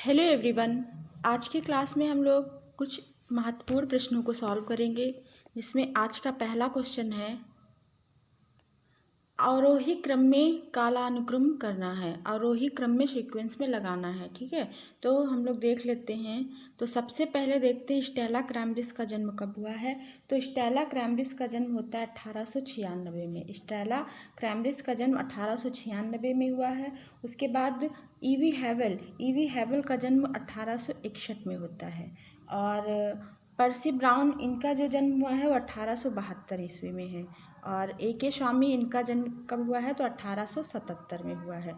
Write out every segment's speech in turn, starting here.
Hello everyone. आज की class में हम लोग कुछ महत्वपूर्ण प्रश्नों को सॉल्व करेंगे, जिसमें आज का पहला क्वेश्चन है आरोही क्रम में कालानुक्रम करना है। आरोही क्रम में सीक्वेंस में लगाना है। ठीक है, तो हम लोग देख लेते हैं। तो सबसे पहले देखते हैं स्टेला क्रैमब्रिज का जन्म कब हुआ है। तो स्टेला क्रैमब्रिज का जन्म होता है 1896 में। स्टेला क्रैमब्रिज का जन्म 1896 में हुआ है। उसके बाद ईवी हैवेल का जन्म 1861 में होता है। और पर्सी ब्राउन इनका जो जन्म हुआ है वो 1872 ईस्वी में है। और ए.के. स्वामी इनका जन्म कब हुआ है तो 1877 में हुआ है।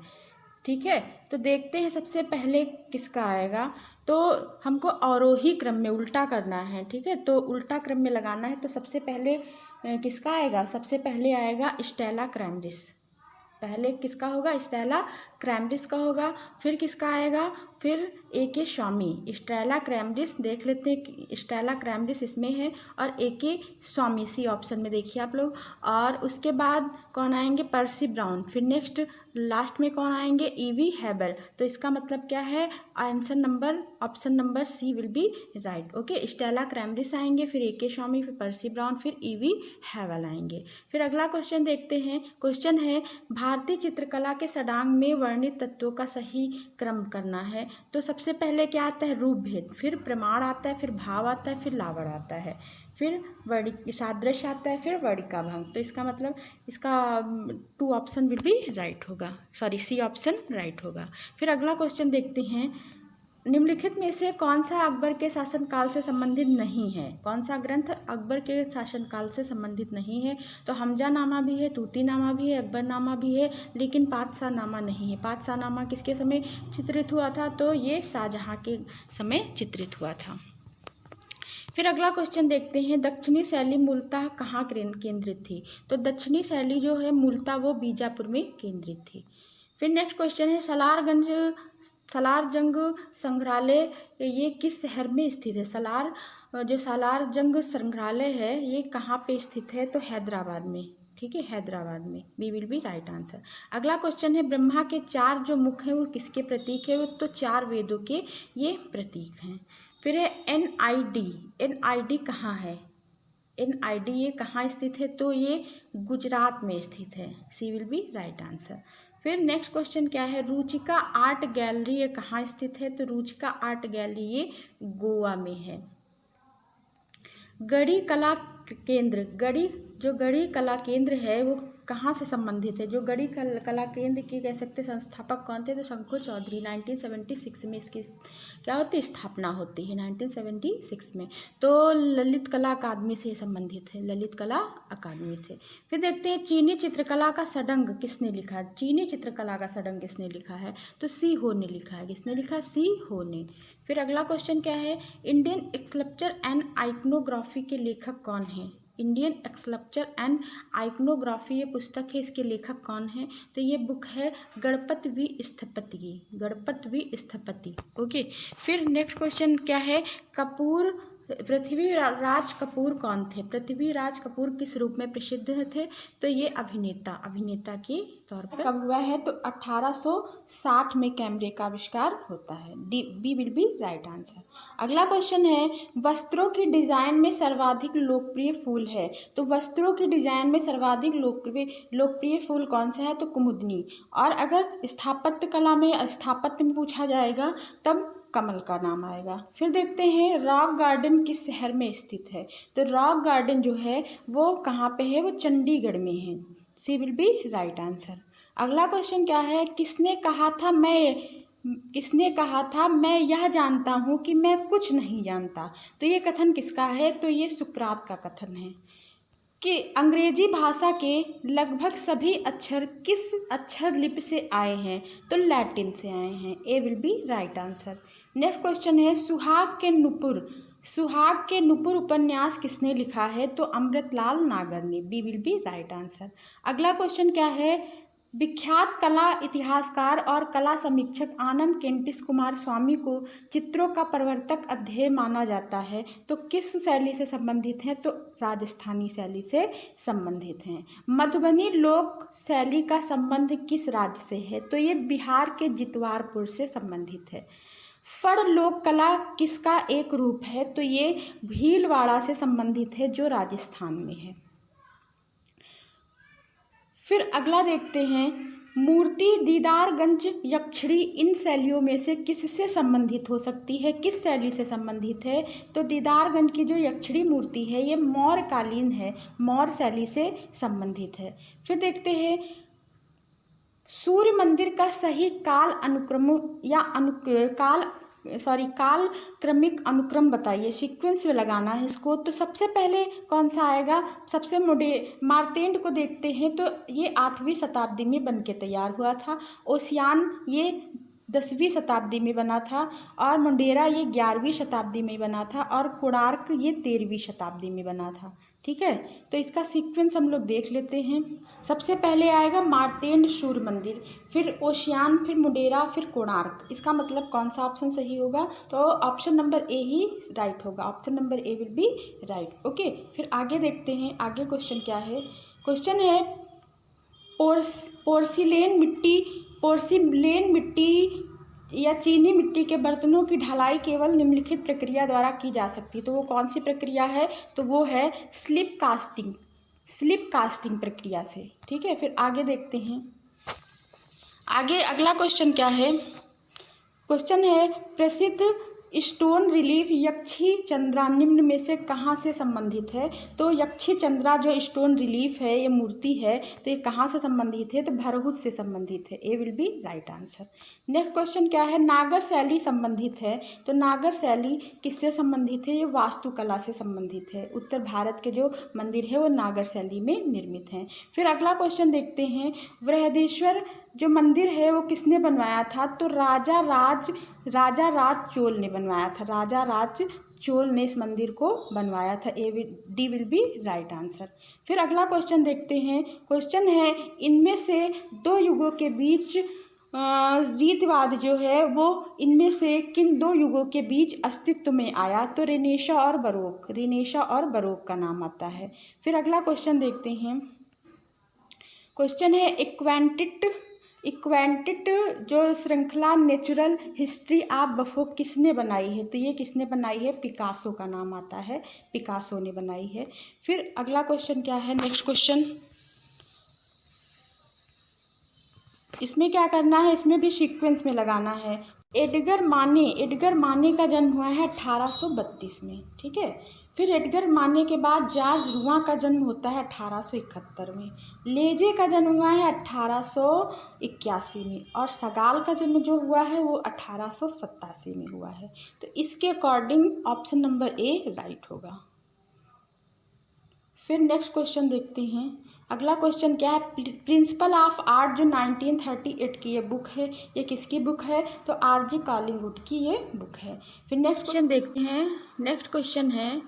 ठीक है, तो देखते हैं सबसे पहले किसका आएगा। तो हमको आरोही क्रम में उल्टा करना है। ठीक है, तो उल्टा क्रम में लगाना है। तो सबसे पहले किसका आएगा? सबसे पहले आएगा स्टेला क्रैमब्रिज। पहले किसका होगा? स्टेला क्रैमब्रिज का होगा। फिर किसका आएगा? फिर ए.के. स्वामी। स्टेला क्रैमब्रिज देख लेते हैं, स्टेला क्रैमब्रिज इसमें है और ए.के. स्वामी सी ऑप्शन में देखिए आप लोग। और उसके बाद कौन आएंगे? Percy Brown. फिर नेक्स्ट लास्ट में कौन आएंगे? E B Havell. तो इसका मतलब क्या है? Answer number option number C will be right. Okay, Stella Kramrisch आएंगे, फिर ए.के. स्वामी, फिर पर्सी ब्राउन, फिर ईवी हैवेल आएंगे। फिर अगला क्वेश्चन देखते हैं। क्वेश्चन है भारतीय चित्रकला के षडांग में वर्णित तत्वों का सही क्रम करना है। तो सबसे पहले क्या आता है? रूप भेद, फिर प्रमाण आता है, फिर भाव आता है, फिर लावण आता है, फिर वर्णिक सादृश्य आता है, फिर वर्णिका भंग। तो इसका मतलब इसका 2 ऑप्शन विल बी राइट होगा, सॉरी सी ऑप्शन राइट होगा। फिर अगला क्वेश्चन देखते हैं। निम्नलिखित में से कौन सा अकबर के शासनकाल से संबंधित नहीं है? कौन सा ग्रंथ अकबर के शासनकाल से संबंधित नहीं है? तो हमजानामा भी है, तूतीनामा भी है, अकबरनामा भी है, लेकिन पातशाहनामा नहीं है। पातशाहनामा किसके समय चित्रित हुआ था? तो ये शाहजहाँ के समय चित्रित हुआ था। फिर अगला क्वेश्चन देखते हैं। दक्षिणी शैली मूलतः कहाँ केंद्रित थी? तो दक्षिणी शैली जो है मूलतः वो बीजापुर में केंद्रित थी। फिर नेक्स्ट क्वेश्चन है सालारजंग संग्रहालय ये किस शहर में स्थित है? सालारजंग संग्रहालय है ये कहाँ पे स्थित है? तो हैदराबाद में। ठीक है, हैदराबाद में। B will be right answer. अगला क्वेश्चन है ब्रह्मा के 4 जो मुख हैं वो किसके प्रतीक है? वो तो 4 वेदों के ये प्रतीक हैं। फिर है NID कहाँ है? NID ये कहाँ स्थित है? तो ये गुजरात में स्थित है। सी विल बी राइट आंसर। फिर नेक्स्ट क्वेश्चन क्या है? रुचिका आर्ट गैलरी ये कहाँ स्थित है? तो रुचिका आर्ट गैलरी ये गोवा में है। गढ़ी कला केंद्र, गढ़ी कला केंद्र है वो कहाँ से संबंधित है? जो गढ़ी कला केंद्र के कह सकते संस्थापक कौन थे? तो शंकर चौधरी। 1976 में इसकी क्या होती है? स्थापना होती है 1976 में। तो ललित कला अकादमी से संबंधित है, ललित कला अकादमी से। फिर देखते हैं चीनी चित्रकला का षडंग किसने लिखा है? चीनी चित्रकला का षडंग किसने लिखा है? तो सी हो ने लिखा है। किसने लिखा? सी हो ने। फिर अगला क्वेश्चन क्या है? इंडियन स्कल्पचर एंड आइकनोग्राफी के लेखक कौन हैं? इंडियन स्कल्पचर एंड आइकनोग्राफी ये पुस्तक है, इसके लेखक कौन है? तो ये बुक है गणपत वी स्थपति की, गणपत वी स्थपति। ओके, फिर नेक्स्ट क्वेश्चन क्या है? पृथ्वीराज कपूर कौन थे? पृथ्वीराज कपूर किस रूप में प्रसिद्ध थे? तो ये अभिनेता के तौर पर कब हुआ है? तो 1860 में कैमरे का आविष्कार होता है। B will be right answer. अगला क्वेश्चन है वस्त्रों की डिजाइन में सर्वाधिक लोकप्रिय फूल है। तो वस्त्रों की डिजाइन में सर्वाधिक लोकप्रिय फूल कौन सा है? तो कुमुदनी। और अगर स्थापत्य में पूछा जाएगा तब कमल का नाम आएगा। फिर देखते हैं रॉक गार्डन किस शहर में स्थित है? तो रॉक गार्डन जो है वो कहाँ पे है? वो चंडीगढ़ में है। सी विल बी राइट आंसर। अगला क्वेश्चन क्या है? किसने कहा था मैं यह जानता हूँ कि मैं कुछ नहीं जानता? तो ये कथन किसका है? तो ये सुकरात का कथन है। कि अंग्रेजी भाषा के लगभग सभी अक्षर किस अक्षर लिपि से आए हैं? तो लैटिन से आए हैं। A will be right answer. Next question है सुहाग के नुपुर उपन्यास किसने लिखा है? तो अमृतलाल नागर ने। B will be right answer. अगला क्वेश्चन क्या है? विख्यात कला इतिहासकार और कला समीक्षक आनंद केंटिस कुमार स्वामी को चित्रों का प्रवर्तक अध्येय माना जाता है। तो किस शैली से संबंधित हैं? तो राजस्थानी शैली से संबंधित हैं। मधुबनी लोक शैली का संबंध किस राज्य से है? तो ये बिहार के जितवारपुर से संबंधित है। फड़ लोक कला किसका एक रूप है? तो ये भीलवाड़ा से संबंधित है जो राजस्थान में है। फिर अगला देखते हैं, मूर्ति दीदारगंज यक्षिणी इन शैलियों में से किससे संबंधित हो सकती है? किस शैली से संबंधित है? तो दीदारगंज की जो यक्षिणी मूर्ति है ये मौर्यकालीन है, मौर्य शैली से संबंधित है। फिर देखते हैं, सूर्य मंदिर का सही काल अनुक्रम या काल क्रमिक अनुक्रम बताइए। सीक्वेंस में लगाना है इसको। तो सबसे पहले कौन सा आएगा? सबसे मार्तेंड को देखते हैं तो ये 8वीं शताब्दी में बन के तैयार हुआ था। ओसियान ये 10वीं शताब्दी में बना था, और मुंडेरा ये 11वीं शताब्दी में बना था, और कोणार्क ये 13वीं शताब्दी में बना था। ठीक है, तो इसका सीक्वेंस हम लोग देख लेते हैं। सबसे पहले आएगा मार्तेंड सूर्य मंदिर, फिर ओशियान, फिर मुंडेरा, फिर कोणार्क। इसका मतलब कौन सा ऑप्शन सही होगा? तो ऑप्शन नंबर ए ही राइट होगा। Option number A will be right. Okay, फिर आगे देखते हैं, आगे क्वेश्चन क्या है। क्वेश्चन है, पोर्सिलेन मिट्टी या चीनी मिट्टी के बर्तनों की ढलाई केवल निम्नलिखित प्रक्रिया द्वारा की जा सकती है। तो वो कौन सी प्रक्रिया है? तो वो है स्लिप कास्टिंग प्रक्रिया से। ठीक है, फिर आगे देखते हैं। आगे अगला क्वेश्चन क्या है? क्वेश्चन है, प्रसिद्ध स्टोन रिलीफ यक्षी चंद्रा निम्न में से कहाँ से संबंधित है? तो यक्षी चंद्रा जो स्टोन रिलीफ है, ये मूर्ति है, तो ये कहाँ से संबंधित है? तो भरहुत से संबंधित है। A will be right answer. Next question क्या है? नागर शैली संबंधित है। तो नागर शैली किससे संबंधित है? ये वास्तुकला से संबंधित है। उत्तर भारत के जो मंदिर है वो नागर शैली में निर्मित हैं। फिर अगला क्वेश्चन देखते हैं, बृहदेश्वर जो मंदिर है वो किसने बनवाया था? तो राजा राज चोल ने बनवाया था। राजा राज चोल ने इस मंदिर को बनवाया था। D will be right answer. फिर अगला क्वेश्चन देखते हैं। क्वेश्चन है, इनमें से दो युगों के बीच रीतिवाद जो है वो इनमें से किन दो युगों के बीच अस्तित्व में आया? तो रेनेसां और बरोक का नाम आता है। फिर अगला क्वेश्चन देखते हैं। क्वेश्चन है, इक्वेंटिट जो श्रृंखला नेचुरल हिस्ट्री ऑफ बफो किसने बनाई है? तो ये किसने बनाई है? पिकासो का नाम आता है, पिकासो ने बनाई है। फिर अगला क्वेश्चन क्या है? नेक्स्ट क्वेश्चन, इसमें क्या करना है? इसमें भी सीक्वेंस में लगाना है। एडगर माने का जन्म हुआ है 1832 में। ठीक है, फिर एडगर माने के बाद जॉर्ज रुआ का जन्म होता है 1871 में। लेजे का जन्म हुआ है 1881 में, और सगाल का जन्म जो हुआ है वो 1887 में हुआ है। तो इसके अकॉर्डिंग ऑप्शन नंबर ए राइट होगा। फिर नेक्स्ट क्वेश्चन देखते हैं। अगला क्वेश्चन क्या है? प्रिंसिपल ऑफ आर्ट जो 1938 की ये बुक है, ये किसकी बुक है? तो आर.जी. कॉलिंगवुड की ये बुक है। फिर नेक्स्ट क्वेश्चन देखते हैं। नेक्स्ट क्वेश्चन है,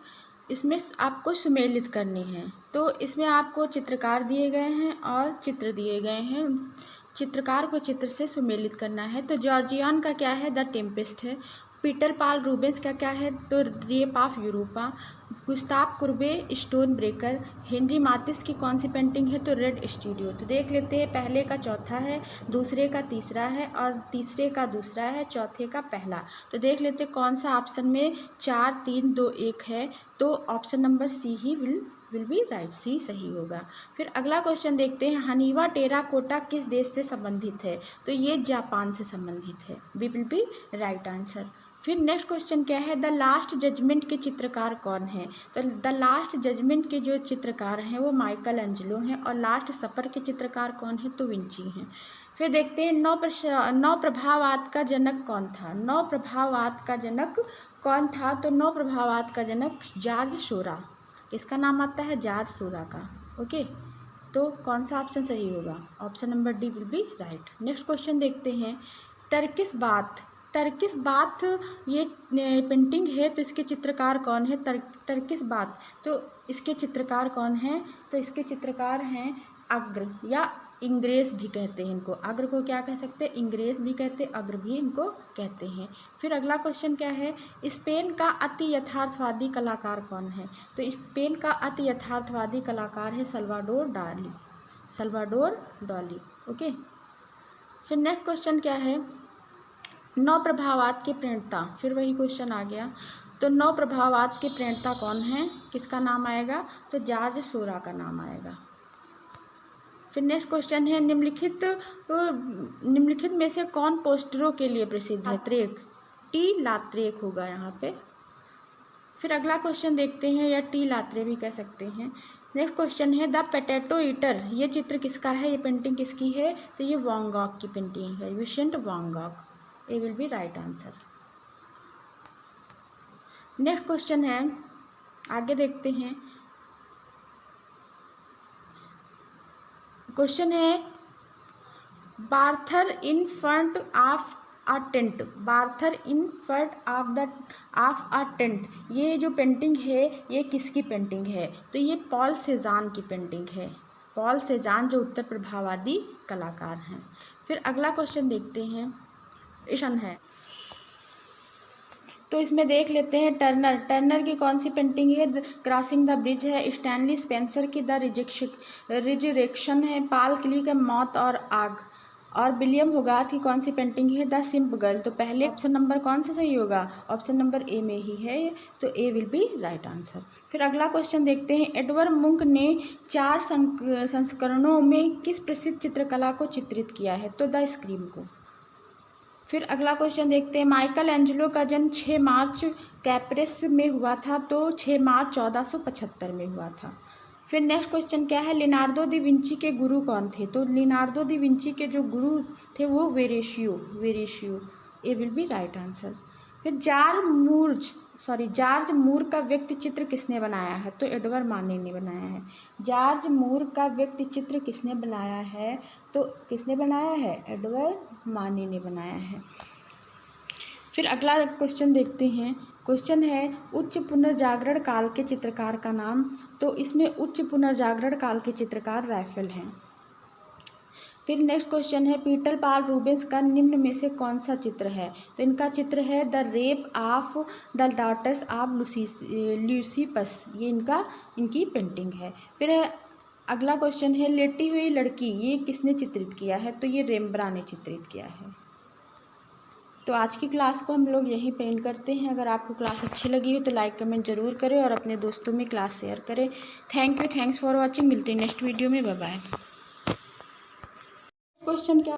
इसमें आपको सुमेलित करनी है। तो इसमें आपको चित्रकार दिए गए हैं और चित्र दिए गए हैं। चित्रकार को चित्र से सुमेलित करना है। तो जॉर्जियान का क्या है? द टेम्पेस्ट है। पीटर पाल रूबेंस का क्या है? तो rape of Europa. Gustave Courbet stone breaker. Henri Matisse की कौन सी पेंटिंग है? तो रेड स्टूडियो। तो देख लेते हैं, पहले का चौथा है, दूसरे का तीसरा है, और तीसरे का दूसरा है, चौथे का पहला। तो देख लेते हैं कौन सा ऑप्शन में 4, 3, 2, 1 है। तो ऑप्शन नंबर सी ही विल बी राइट, सी सही होगा। फिर अगला क्वेश्चन देखते हैं, हनीवा टेराकोटा किस देश से संबंधित है? तो ये जापान से संबंधित है। B will be right answer. फिर नेक्स्ट क्वेश्चन क्या है? द लास्ट जजमेंट के चित्रकार कौन है? तो द लास्ट जजमेंट के जो चित्रकार हैं वो माइकल एंजेलो हैं, और लास्ट सपर के चित्रकार कौन है? तो विंची हैं। फिर देखते हैं, नौ प्रभावाद का जनक कौन था? नौ प्रभावाद का जनक कौन था? तो नौ प्रभावाद का जनक जॉर्ज सोरा। इसका नाम आता है जॉर्ज सोरा का। ओके, तो कौन सा ऑप्शन सही होगा? Option number D will be right. Next question देखते हैं, टर्किश बाथ ये पेंटिंग है, तो इसके चित्रकार कौन है? टर्किश बाथ, तो इसके चित्रकार कौन है? तो इसके चित्रकार हैं अग्र, या इंग्रेस भी कहते हैं इनको। अग्र को क्या कह सकते हैं? इंग्रेस भी कहते हैं, अग्र भी इनको कहते हैं। फिर अगला क्वेश्चन क्या है? स्पेन का अति यथार्थवादी कलाकार कौन है? तो स्पेन का अति यथार्थवादी कलाकार है सल्वाडोर डाली। ओके, फिर नेक्स्ट क्वेश्चन क्या है? नौ प्रभावात के प्रणेता, फिर वही क्वेश्चन आ गया। तो नौ प्रभावात के प्रणेता कौन है, किसका नाम आएगा, तो जॉर्ज सोरा का नाम आएगा। फिर नेक्स्ट क्वेश्चन है, निम्नलिखित में से कौन पोस्टरों के लिए प्रसिद्ध है। त्रेक, टी लात्रेक होगा यहाँ पे। फिर अगला क्वेश्चन देखते हैं, या टी लात्रे भी कह सकते हैं। नेक्स्ट क्वेश्चन है, द पोटैटो ईटर, ये चित्र किसका है, ये पेंटिंग किसकी है, तो ये वैन गॉग की पेंटिंग है, Vincent van Gogh. A will be right answer. Next question है, आगे देखते हैं। क्वेश्चन है, bather in front of a tent, bather in front of a tent, ये जो पेंटिंग है ये किसकी पेंटिंग है, तो ये पॉल सेजान की पेंटिंग है। पॉल सेजान जो उत्तर प्रभाववादी कलाकार हैं। फिर अगला क्वेश्चन देखते हैं, क्वेश्चन है, तो इसमें देख लेते हैं टर्नर की कौन सी पेंटिंग है, क्रॉसिंग द ब्रिज है, स्टैनली स्पेंसर की द रिजरेक्शन है, पाल क्ली का मौत और आग, और विलियम होगार्थ की कौन सी पेंटिंग है, द सिंप गर्ल। तो पहले ऑप्शन नंबर कौन सा सही होगा, ऑप्शन नंबर ए में ही है, तो ए विल बी राइट आंसर। फिर अगला क्वेश्चन देखते हैं, एडवर्ड मुंक ने 4 संस्करणों में किस प्रसिद्ध चित्रकला को चित्रित किया है, तो द स्क्रीम को। फिर अगला क्वेश्चन देखते हैं, माइकल एंजेलो का जन्म 6 मार्च कैप्रेस में हुआ था, तो 6 मार्च 1475 में हुआ था। फिर नेक्स्ट क्वेश्चन क्या है, लिनार्डो दी विंची के गुरु कौन थे, तो लिनार्डो दी विंची के जो गुरु थे वो वेरेशियो। ए विल बी राइट आंसर। फिर जॉर्ज मूर का व्यक्ति चित्र किसने बनाया है, तो एडवर्ड माने ने बनाया है। जॉर्ज मूर का व्यक्ति चित्र किसने बनाया है, तो किसने बनाया है, एडवर्ड माने ने बनाया है। फिर अगला क्वेश्चन देखते हैं, क्वेश्चन है, उच्च पुनर्जागरण काल के चित्रकार का नाम, तो इसमें उच्च पुनर्जागरण काल के चित्रकार रैफेल हैं। फिर नेक्स्ट क्वेश्चन है, पीटर पाल रूबेंस का निम्न में से कौन सा चित्र है, तो इनका चित्र है the rape of the daughters of Leucippus, ये इनकी पेंटिंग है। फिर अगला क्वेश्चन है, लेटी हुई लड़की, ये किसने चित्रित किया है, तो ये रेम्ब्रांड ने चित्रित किया है। तो आज की क्लास को हम लोग यहीं पे एंड करते हैं। अगर आपको क्लास अच्छी लगी हो तो लाइक कमेंट जरूर करें और अपने दोस्तों में क्लास शेयर करें। Thanks for watching. मिलते हैं नेक्स्ट वीडियो में। Bye bye. क्वेश्चन क्या